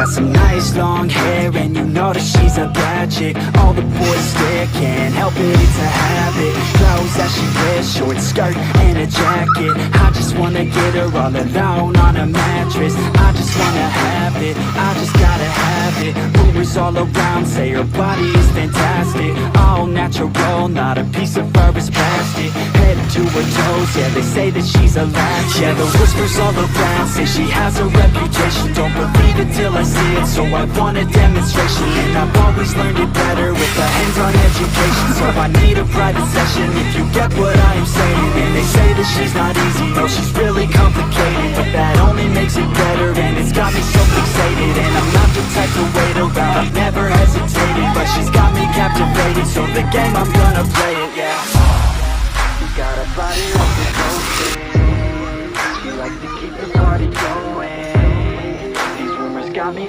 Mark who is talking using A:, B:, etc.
A: got some nice long hair, and you know that she's a bad chick. All the boys stare, can't help it, it's a habit. Clothes that she wears, short skirt and a jacket. I just wanna get her all alone on a mattress. I just wanna have it, I just gotta have it. Rumors all around say her body is fantastic. All natural, not a piece of fur is plastic. Head to her toes, yeah, they say that she's a latch. Yeah, the whispers all around say she has a reputation. Don't believe it till I see it, so I want a demonstration. And I've always learned it better with a hands-on education. So I need a private session if you get what I am saying. And they say that she's not easy, no, she's really complicated. But that only makes it better, and it's got me so fixated. And I'm not the type to wait around, I've never hesitated. But she's got me captivated, so the game, I'm gonna play it, yeah. She got a body like a ghost. She likes to keep the party going. These rumors got me